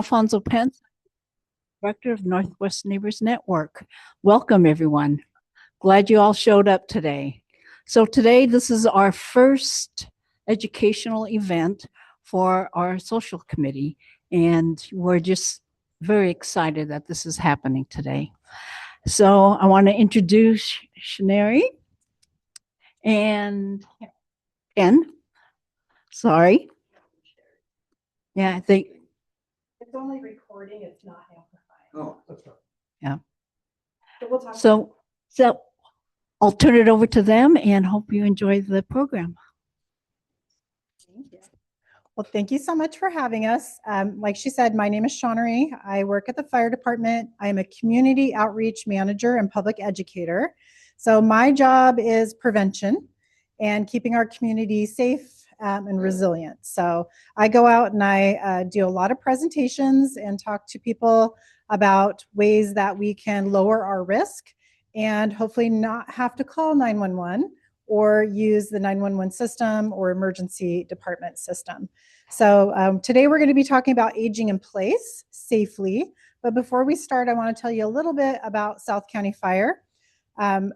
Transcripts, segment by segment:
Alfonso Pence, Director of Northwest Neighbors Network. Welcome, everyone. Glad you all showed up today. So today, this is our first educational event for our social committee, and we're just very excited that this is happening today. So I want to introduce Shaneri and Ken. Sorry. Yeah, I think. It's only recording, it's not amplifying. Oh, that's right. Yeah. So we'll talk. So I'll turn it over to them and hope you enjoy the program. Thank you. Well, thank you so much for having us. Like she said, my name is Shawnery. I work at the fire department. I am a community outreach manager and public educator. So my job is prevention and keeping our community safe and resilient. So I go out and I do a lot of presentations and talk to people about ways that we can lower our risk and hopefully not have to call 911 or use the 911 system or emergency department system. So today we're going to be talking about aging in place safely. But before we start, I want to tell you a little bit about South County Fire.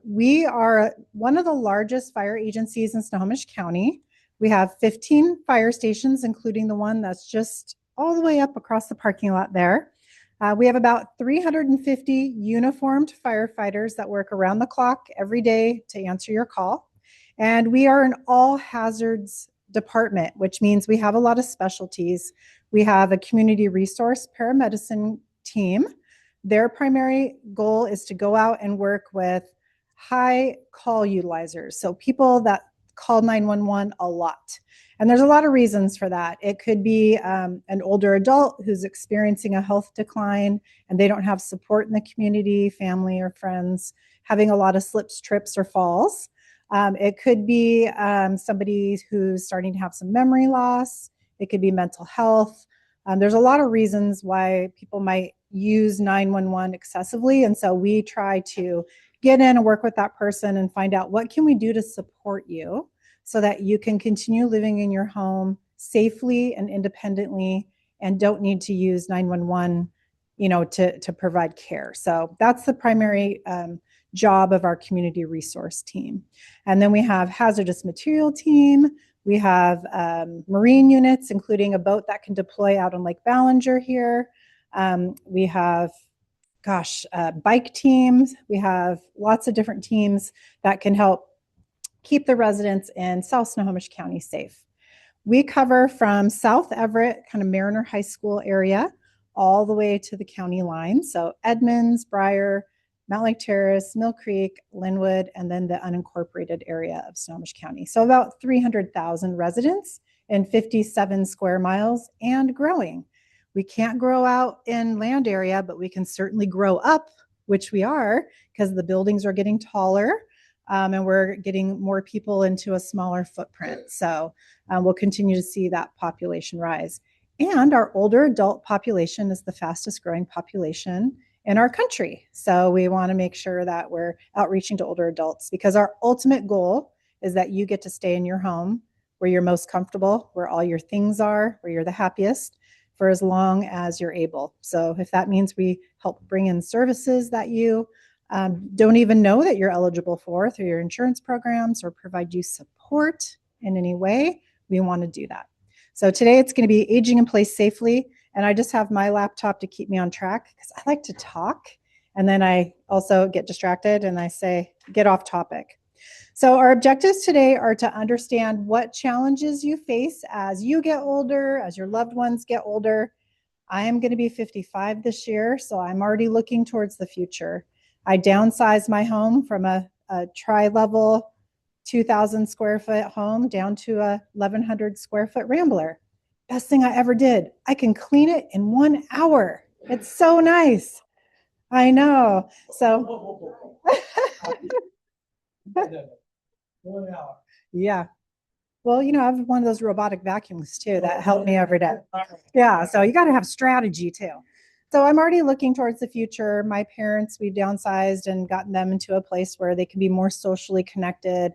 We are one of the largest fire agencies in Snohomish County. We have 15 fire stations, including the one that's just all the way up across the parking lot there. We have about 350 uniformed firefighters that work around the clock every day to answer your call. And we are an all hazards department, which means we have a lot of specialties. We have a community resource paramedicine team. Their primary goal is to go out and work with high call utilizers. So people that call 911 a lot. And there's a lot of reasons for that. It could be an older adult who's experiencing a health decline and they don't have support in the community, family or friends, having a lot of slips, trips, or falls. It could be somebody who's starting to have some memory loss. It could be mental health. There's a lot of reasons why people might use 911 excessively. And so we try to get in and work with that person and find out what can we do to support you so that you can continue living in your home safely and independently and don't need to use 911, to provide care. So that's the primary job of our community resource team. And then we have hazardous material team. We have marine units, including a boat that can deploy out on Lake Ballinger here. We have, bike teams. We have lots of different teams that can help keep the residents in South Snohomish County safe. We cover from South Everett, kind of Mariner High School area, all the way to the county line. So Edmonds, Briar, Mount Lake Terrace, Mill Creek, Linwood, and then the unincorporated area of Snohomish County. So about 300,000 residents in 57 square miles and growing. We can't grow out in land area, but we can certainly grow up, which we are, because the buildings are getting taller and we're getting more people into a smaller footprint. So we'll continue to see that population rise. And our older adult population is the fastest growing population in our country. So we want to make sure that we're outreaching to older adults because our ultimate goal is that you get to stay in your home where you're most comfortable, where all your things are, where you're the happiest for as long as you're able. So if that means we help bring in services that you don't even know that you're eligible for through your insurance programs or provide you support in any way, we want to do that. So today it's going to be aging in place safely. And I just have my laptop to keep me on track because I like to talk. And then I also get distracted and I say, get off topic. So our objectives today are to understand what challenges you face as you get older, as your loved ones get older. I am going to be 55 this year, so I'm already looking towards the future. I downsized my home from a tri-level 2,000 square foot home down to a 1,100 square foot Rambler. Best thing I ever did. I can clean it in 1 hour. It's so nice. I know. So, yeah. Well, I have one of those robotic vacuums too that help me every day. Yeah. So you got to have strategy too. So I'm already looking towards the future. My parents, we downsized and gotten them into a place where they can be more socially connected,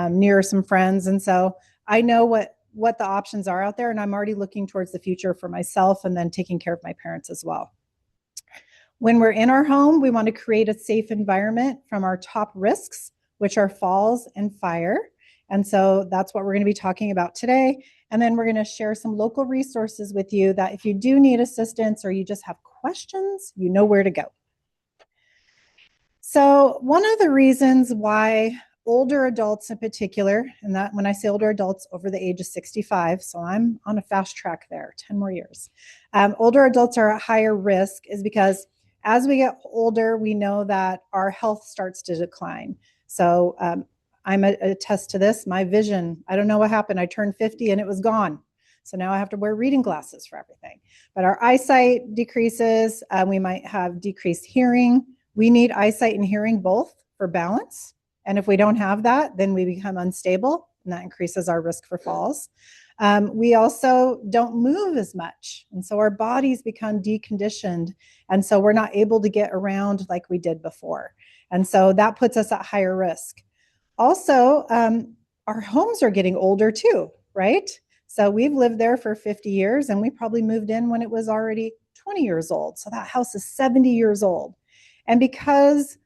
near some friends. And so I know what what the options are out there, and I'm already looking towards the future for myself and then taking care of my parents as well. When we're in our home, we want to create a safe environment from our top risks, which are falls and fire. And so that's what we're going to be talking about today. And then we're going to share some local resources with you that if you do need assistance or you just have questions, you know where to go. So one of the reasons why older adults in particular, and that when I say older adults over the age of 65, so I'm on a fast track there, 10 more years. Older adults are at higher risk is because as we get older, we know that our health starts to decline. So I'm attest to this, my vision, I don't know what happened. I turned 50 and it was gone. So now I have to wear reading glasses for everything. But our eyesight decreases. We might have decreased hearing. We need eyesight and hearing both for balance. And if we don't have that, then we become unstable, and that increases our risk for falls. We also don't move as much. And so our bodies become deconditioned. And so we're not able to get around like we did before. And so that puts us at higher risk. Also, our homes are getting older too, right? So we've lived there for 50 years and we probably moved in when it was already 20 years old. So that house is 70 years old. And because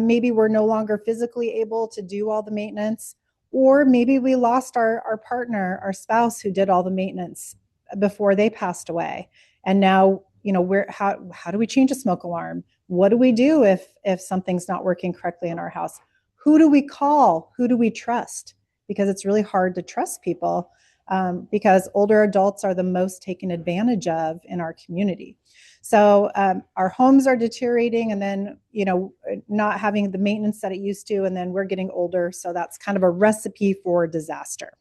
maybe we're no longer physically able to do all the maintenance, or maybe we lost our partner, our spouse who did all the maintenance before they passed away. And now, you know, how do we change a smoke alarm? What do we do if something's not working correctly in our house? Who do we call? Who do we trust? Because it's really hard to trust people because older adults are the most taken advantage of in our community. So our homes are deteriorating and then, you know, not having the maintenance that it used to, and then we're getting older. So that's kind of a recipe for disaster.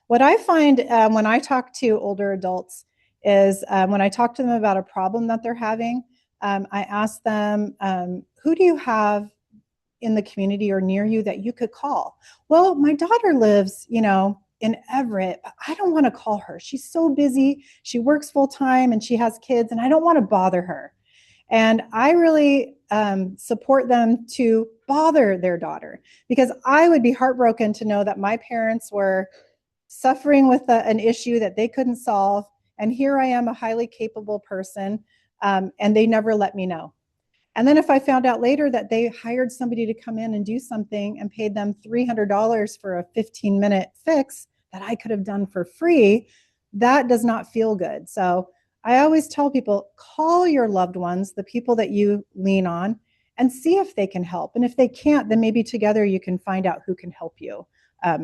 What I find when I talk to older adults is when I talk to them about a problem that they're having, I ask them, who do you have in the community or near you that you could call? Well, my daughter lives, you know, in Everett, but I don't want to call her. She's so busy. She works full time and she has kids and I don't want to bother her. And I really support them to bother their daughter because I would be heartbroken to know that my parents were suffering with an issue that they couldn't solve. And here I am, a highly capable person, and they never let me know. And then if I found out later that they hired somebody to come in and do something and paid them $300 for a 15-minute fix that I could have done for free, that does not feel good. So I always tell people, call your loved ones, the people that you lean on, and see if they can help. And if they can't, then maybe together you can find out who can help you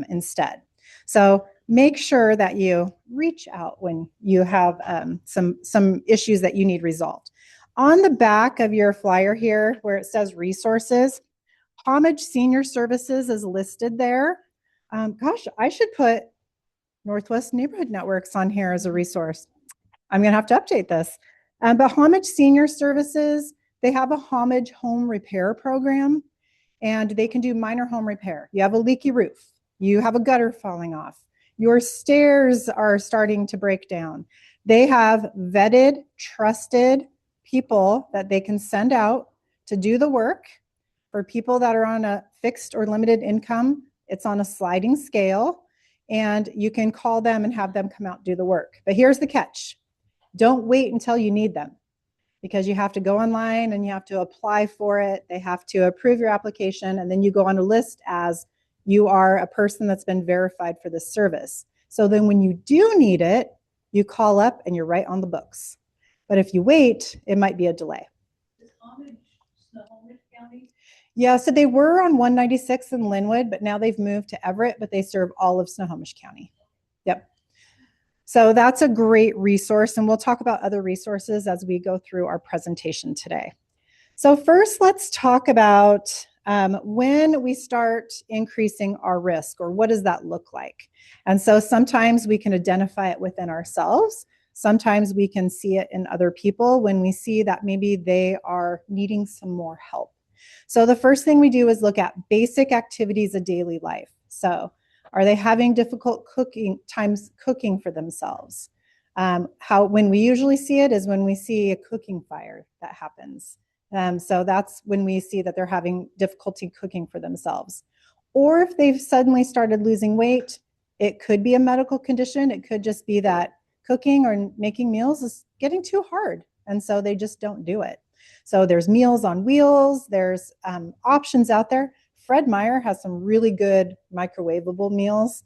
instead. So make sure that you reach out when you have some issues that you need resolved. On the back of your flyer here, where it says resources, Homage Senior Services is listed there. Gosh, I should put Northwest Neighborhood Networks on here as a resource. I'm going to have to update this. But Homage Senior Services, they have a Homage home repair program, and they can do minor home repair. You have a leaky roof. You have a gutter falling off. Your stairs are starting to break down. They have vetted, trusted people that they can send out to do the work. For people that are on a fixed or limited income, it's on a sliding scale, and you can call them and have them come out and do the work. But here's the catch. Don't wait until you need them, because you have to go online and you have to apply for it. They have to approve your application, and then you go on a list as you are a person that's been verified for this service. So then when you do need it, you call up and you're right on the books. But if you wait, it might be a delay. Is Homage Snohomish County? Yeah, so they were on 196 in Linwood, but now they've moved to Everett, but they serve all of Snohomish County. Yep. So that's a great resource, and we'll talk about other resources as we go through our presentation today. So first, let's talk about when we start increasing our risk, or what does that look like? And so sometimes we can identify it within ourselves. Sometimes we can see it in other people when we see that maybe they are needing some more help. So the first thing we do is look at basic activities of daily life. So are they having difficult cooking for themselves? When we usually see it is when we see a cooking fire that happens. So that's when we see that they're having difficulty cooking for themselves. Or if they've suddenly started losing weight, It could be a medical condition. It could just be that cooking or making meals is getting too hard. And so they just don't do it. So there's Meals on Wheels. There's options out there. Fred Meyer has some really good microwavable meals.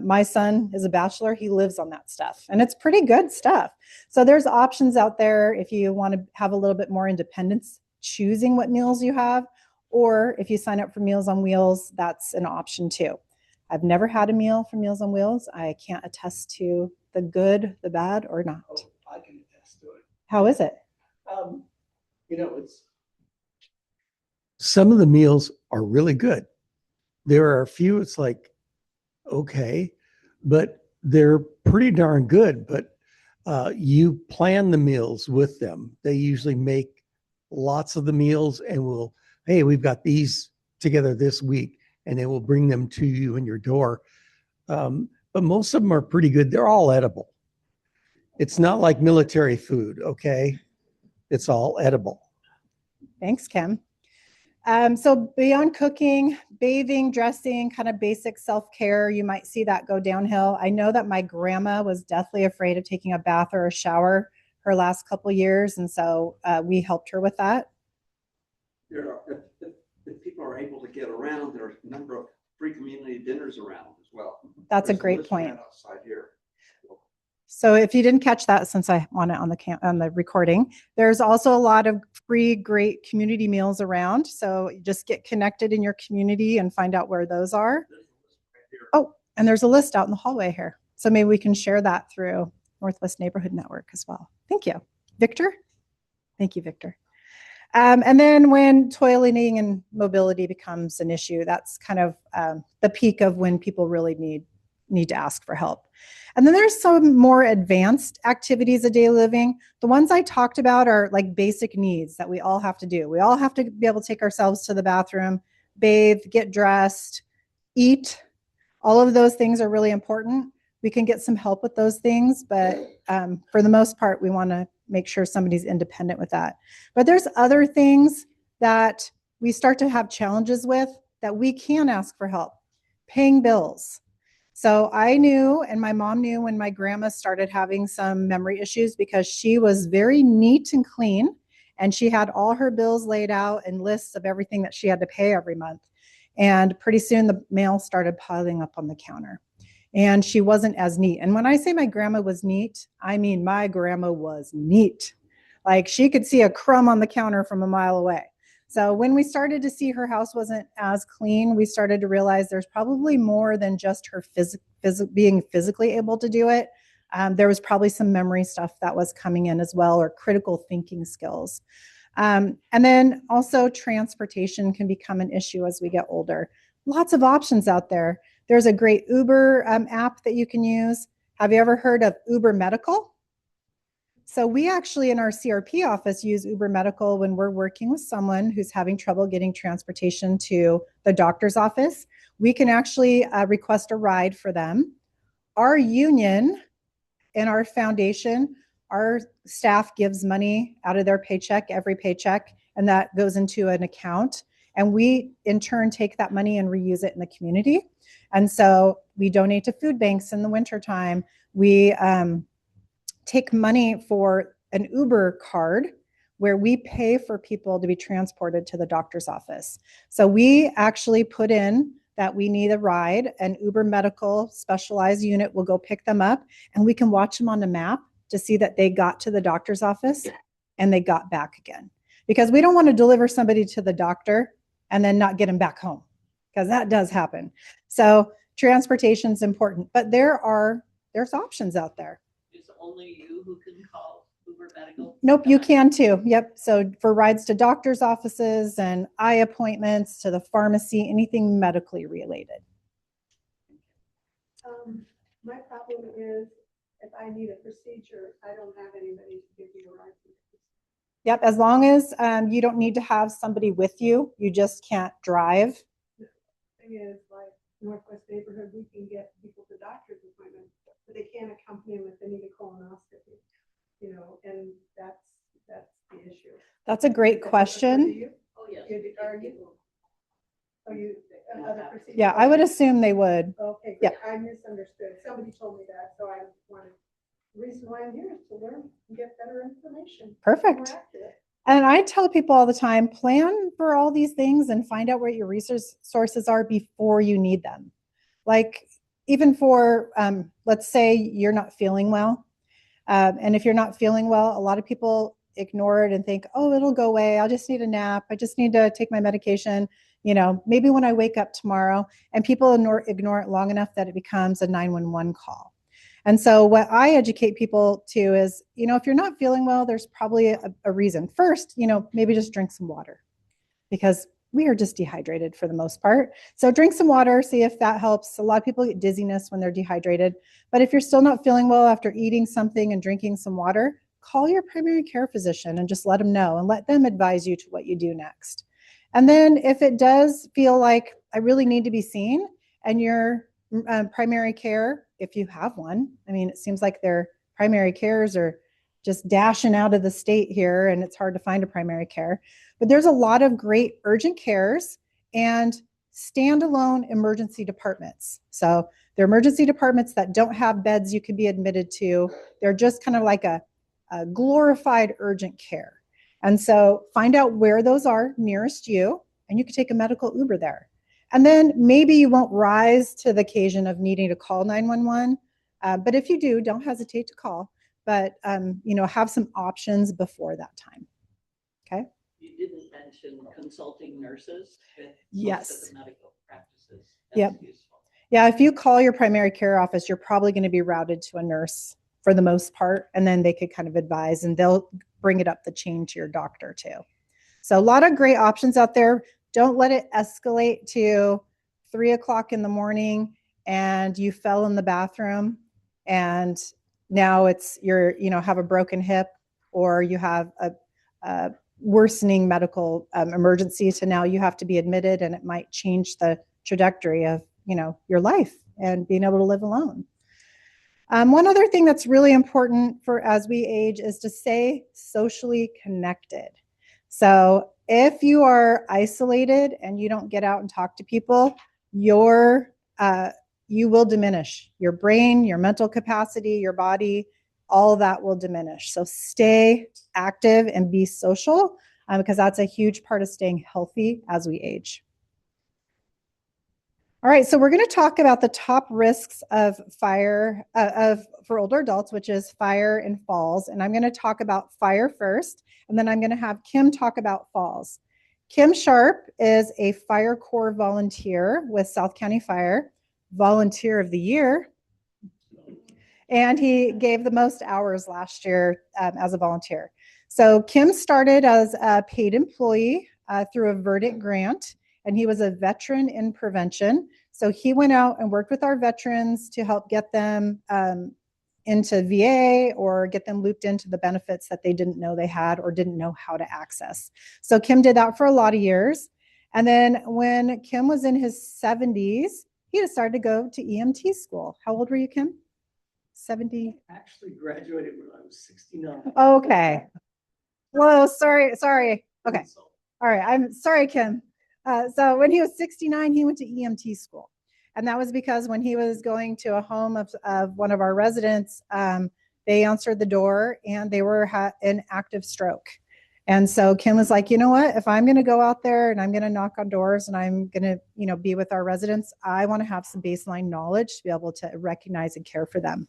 My son is a bachelor. He lives on that stuff, and it's pretty good stuff. So there's options out there if you want to have a little bit more independence choosing what meals you have, or if you sign up for Meals on Wheels, that's an option too. I've never had a meal from Meals on Wheels. I can't attest to the good, the bad, or not. Oh, I can attest to it. How is it? It's some of the meals are really good. There are a few, it's like, okay, but they're pretty darn good. But you plan the meals with them. They usually make lots of the meals and will, hey, we've got these together this week, and they will bring them to you in your door. But most of them are pretty good. They're all edible. It's not like military food, okay? It's all edible. Thanks, Kim. So beyond cooking, bathing, dressing, kind of basic self-care, you might see that go downhill. I know that my grandma was deathly afraid of taking a bath or a shower her last couple of years, and so we helped her with that. If people are able to get around, there are a number of free community dinners around as well. That's There's a great list point. right outside here. So if you didn't catch that, since I want it on the recording, there's also a lot of free, great community meals around. So just get connected in your community and find out where those are. Oh, and there's a list out in the hallway here. So maybe we can share that through Northwest Neighborhood Network as well. Thank you. Victor? Thank you, Victor. And then when toileting and mobility becomes an issue, that's kind of the peak of when people really need to ask for help. And then there's some more advanced activities of daily living. The ones I talked about are like basic needs that we all have to do. We all have to be able to take ourselves to the bathroom, bathe, get dressed, eat. All of those things are really important. We can get some help with those things, but for the most part, we want to make sure somebody's independent with that. But there's other things that we start to have challenges with that we can ask for help. Paying bills. So I knew, and my mom knew, when my grandma started having some memory issues, because she was very neat and clean, and she had all her bills laid out and lists of everything that she had to pay every month. And pretty soon the mail started piling up on the counter, and she wasn't as neat. And when I say my grandma was neat, I mean my grandma was neat. Like she could see a crumb on the counter from a mile away. So when we started to see her house wasn't as clean, we started to realize there's probably more than just her being physically able to do it. There was probably some memory stuff that was coming in as well, or critical thinking skills. And then also transportation can become an issue as we get older. Lots of options out there. There's a great Uber app that you can use. Have you ever heard of Uber Medical? So we actually in our CRP office use Uber Medical when we're working with someone who's having trouble getting transportation to the doctor's office. We can actually request a ride for them. Our union and our foundation, our staff gives money out of their paycheck, every paycheck, and that goes into an account. And we in turn take that money and reuse it in the community. And so we donate to food banks in the wintertime. We take money for an Uber card where we pay for people to be transported to the doctor's office. So we actually put in that we need a ride. An Uber Medical specialized unit will go pick them up, and we can watch them on the map to see that they got to the doctor's office and they got back again. Because we don't want to deliver somebody to the doctor and then not get them back home, because that does happen. So transportation is important, but there's options out there. It's only you who can call Uber Medical? Nope, you can too. Yep. So for rides to doctor's offices and eye appointments, to the pharmacy, anything medically related. My problem is if I need a procedure, I don't have anybody to give me a ride. Yep. As long as you don't need to have somebody with you, you just can't drive. The thing is, like Northwest Neighborhood, we can get people to doctor's appointments, but they can't accompany them if they need a colonoscopy, and that's the issue. That's a great question. You? Oh, yes. Oh, you? another procedure. Yeah, I would assume they would. Okay, Yeah. good. I misunderstood. Somebody told me that, so I wanted, the reason why I'm here is to learn and get better information. Perfect. More accurate. And I tell people all the time, plan for all these things and find out where your resource sources are before you need them. Like even for, let's say you're not feeling well. And if you're not feeling well, a lot of people ignore it and think, oh, it'll go away. I'll just need a nap. I just need to take my medication. Maybe when I wake up tomorrow, and people ignore it long enough that it becomes a 911 call. And so what I educate people to is, if you're not feeling well, there's probably a reason. First, maybe just drink some water, because we are just dehydrated for the most part. So drink some water, see if that helps. A lot of people get dizziness when they're dehydrated. But if you're still not feeling well after eating something and drinking some water, call your primary care physician and just let them know and let them advise you to what you do next. And then if it does feel like I really need to be seen, and your primary care, if you have one, I mean, it seems like their primary cares are just dashing out of the state here, and it's hard to find a primary care. But there's a lot of great urgent cares and standalone emergency departments. So they're emergency departments that don't have beds you can be admitted to. They're just kind of like a glorified urgent care. And so find out where those are nearest you, and you can take a medical Uber there. And then maybe you won't rise to the occasion of needing to call 911. But if you do, don't hesitate to call. But, have some options before that time. Okay. You didn't mention consulting nurses with Yes. most of the medical practices. Yep. That's useful. Yeah, if you call your primary care office, you're probably going to be routed to a nurse for the most part, and then they could kind of advise, and they'll bring it up the chain to your doctor too. So a lot of great options out there. Don't let it escalate to 3:00 in the morning and you fell in the bathroom and now you're have a broken hip, or you have a worsening medical emergency. So now you have to be admitted, and it might change the trajectory of your life and being able to live alone. One other thing that's really important for as we age is to stay socially connected. So if you are isolated and you don't get out and talk to people, you will diminish. Your brain, your mental capacity, your body, all that will diminish. So stay active and be social, because that's a huge part of staying healthy as we age. All right, so we're going to talk about the top risks of fire for older adults, which is fire and falls. And I'm going to talk about fire first, and then I'm going to have Kim talk about falls. Kim Sharp is a Fire Corps volunteer with South County Fire, Volunteer of the Year, and he gave the most hours last year as a volunteer. So Kim started as a paid employee through a verdict grant, and he was a veteran in prevention. So he went out and worked with our veterans to help get them into VA or get them looped into the benefits that they didn't know they had or didn't know how to access. So Kim did that for a lot of years. And then when Kim was in his 70s, he decided to go to EMT school. How old were you, Kim? 70? Actually graduated when I was 69. Okay. Whoa, sorry. Okay. All right. I'm sorry, Kim. So when he was 69, he went to EMT school. And that was because when he was going to a home of one of our residents, they answered the door and they were in active stroke. And so Kim was like, you know what, if I'm going to go out there and I'm going to knock on doors and I'm going to, be with our residents, I want to have some baseline knowledge to be able to recognize and care for them.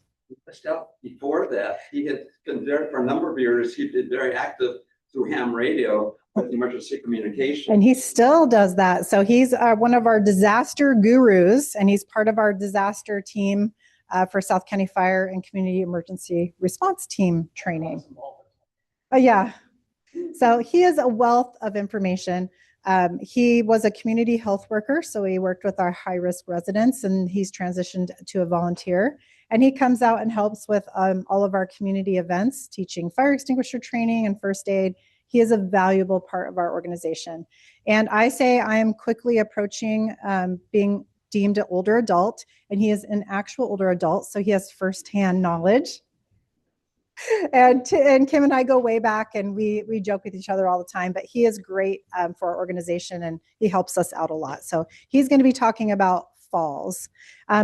Before that, he had been there for a number of years. He'd been very active through ham radio with emergency communication. And he still does that. So he's one of our disaster gurus, and he's part of our disaster team for South County Fire and Community Emergency Response Team training. Yeah. So he is a wealth of information. He was a community health worker, so he worked with our high-risk residents, and he's transitioned to a volunteer. And he comes out and helps with all of our community events, teaching fire extinguisher training and first aid. He is a valuable part of our organization. And I say I am quickly approaching being deemed an older adult, and he is an actual older adult, so he has firsthand knowledge. And Kim and I go way back, and we joke with each other all the time. But he is great for our organization, and he helps us out a lot. So he's going to be talking about falls.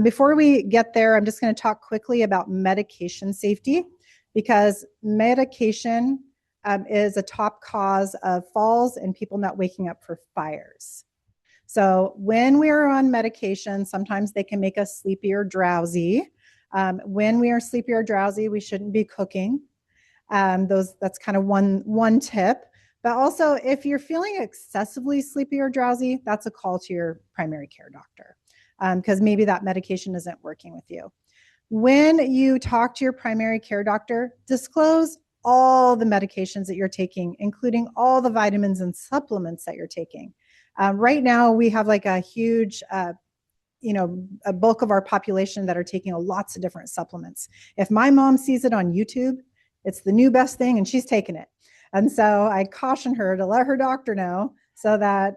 Before we get there, I'm just going to talk quickly about medication safety, because medication is a top cause of falls and people not waking up for fires. So when we are on medication, sometimes they can make us sleepy or drowsy. When we are sleepy or drowsy, we shouldn't be cooking. That's kind of one tip. But also, if you're feeling excessively sleepy or drowsy, that's a call to your primary care doctor, because maybe that medication isn't working with you. When you talk to your primary care doctor, disclose all the medications that you're taking, including all the vitamins and supplements that you're taking. Right now, we have like a huge a bulk of our population that are taking lots of different supplements. If my mom sees it on YouTube, it's the new best thing and she's taking it. And so I caution her to let her doctor know so that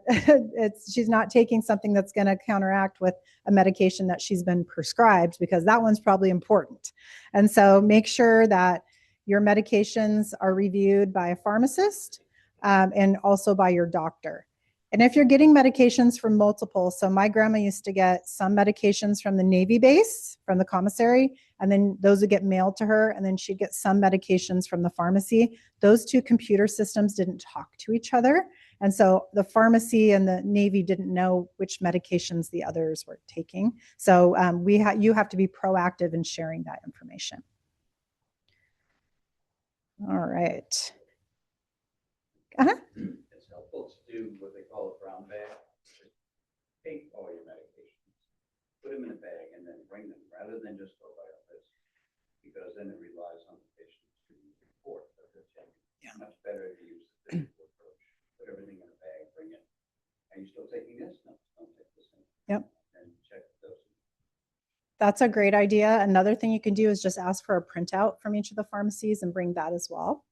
she's not taking something that's going to counteract with a medication that she's been prescribed, because that one's probably important. And so make sure that your medications are reviewed by a pharmacist and also by your doctor. And if you're getting medications from multiple, so my grandma used to get some medications from the Navy base, from the commissary, and then those would get mailed to her, and then she'd get some medications from the pharmacy. Those two computer systems didn't talk to each other. And so the pharmacy and the Navy didn't know which medications the others were taking. So you have to be proactive in sharing that information. All right. It's helpful to do what they call a brown bag. Just take all your medications, put them in a bag, and then bring them, rather than just go by a list, because then it relies on the patient to report that they're taking. Yeah. Much better to use the physical approach. Put everything in a bag, bring it. Are you still taking this? No, don't take this. Yep. And check those. That's a great idea. Another thing you can do is just ask for a printout from each of the pharmacies and bring that as well.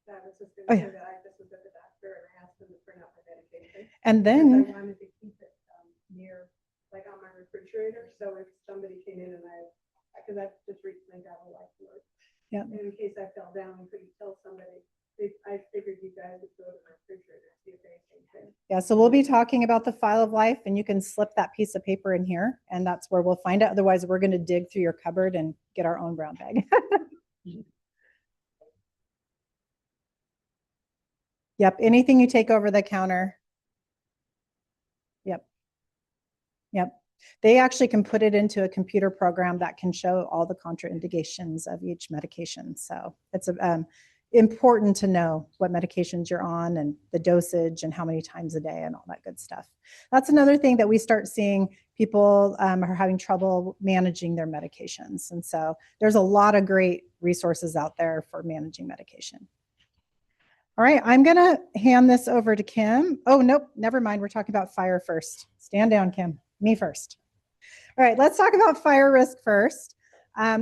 That was just Oh, going to yeah. say that I just was at the doctor and I asked them to print out my medication. And Because then, I wanted to keep it near, like on my refrigerator. So if somebody came in and because I just recently got a life alert. Yeah. And in case I fell down and couldn't tell somebody, I figured you guys would go to my refrigerator, see if anything came. yeah, so we'll be talking about the file of life, and you can slip that piece of paper in here, and that's where we'll find it. Otherwise, we're going to dig through your cupboard and get our own brown bag. Yep, anything you take over the counter. Yep. Yep. They actually can put it into a computer program that can show all the contraindications of each medication. So it's important to know what medications you're on and the dosage and how many times a day and all that good stuff. That's another thing that we start seeing. People are having trouble managing their medications. And so there's a lot of great resources out there for managing medication. All right, I'm going to hand this over to Kim. Oh, nope, never mind. We're talking about fire first. Stand down, Kim. Me first. All right, let's talk about fire risk first.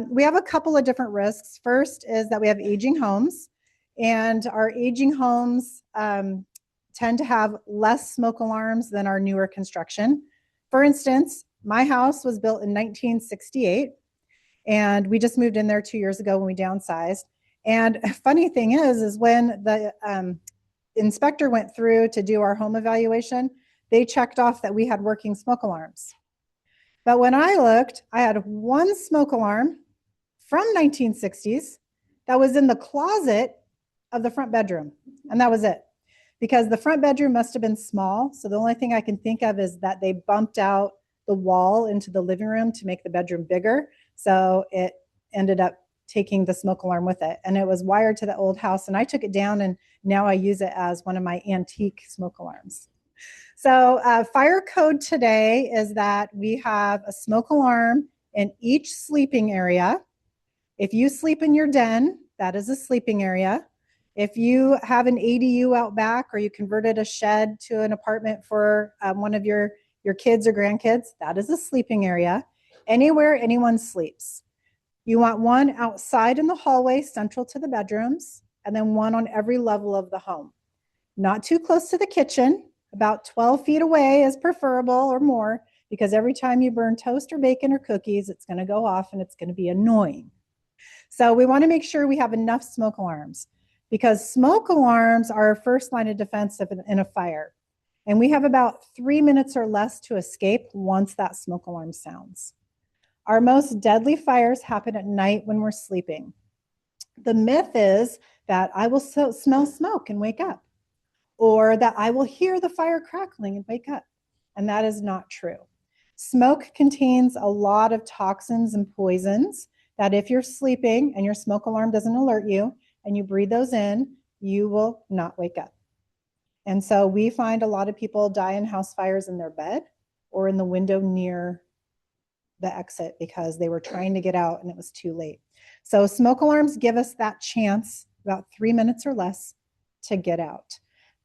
We have a couple of different risks. First is that we have aging homes, and our aging homes tend to have less smoke alarms than our newer construction. For instance, my house was built in 1968, and we just moved in there 2 years ago when we downsized. And funny thing is when the inspector went through to do our home evaluation, they checked off that we had working smoke alarms. But when I looked, I had one smoke alarm from 1960s that was in the closet of the front bedroom. And that was it. Because the front bedroom must have been small. So the only thing I can think of is that they bumped out the wall into the living room to make the bedroom bigger. So it ended up taking the smoke alarm with it. And it was wired to the old house. And I took it down, and now I use it as one of my antique smoke alarms. So fire code today is that we have a smoke alarm in each sleeping area. If you sleep in your den, that is a sleeping area. If you have an ADU out back, or you converted a shed to an apartment for one of your kids or grandkids, that is a sleeping area. Anywhere anyone sleeps. You want one outside in the hallway, central to the bedrooms, and then one on every level of the home. Not too close to the kitchen. About 12 feet away is preferable, or more, because every time you burn toast or bacon or cookies, it's going to go off and it's going to be annoying. So we want to make sure we have enough smoke alarms, because smoke alarms are our first line of defense in a fire. And we have about 3 minutes or less to escape once that smoke alarm sounds. Our most deadly fires happen at night when we're sleeping. The myth is that I will smell smoke and wake up, or that I will hear the fire crackling and wake up. And that is not true. Smoke contains a lot of toxins and poisons that if you're sleeping and your smoke alarm doesn't alert you and you breathe those in, you will not wake up. And so we find a lot of people die in house fires in their bed or in the window near the exit because they were trying to get out and it was too late. So smoke alarms give us that chance, about 3 minutes or less, to get out.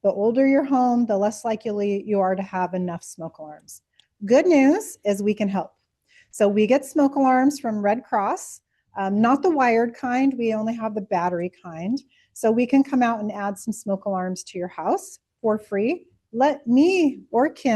The older your home, the less likely you are to have enough smoke alarms. Good news is we can help. So we get smoke alarms from Red Cross, not the wired kind. We only have the battery kind. So we can come out and add some smoke alarms to your house for free. Let me or Kim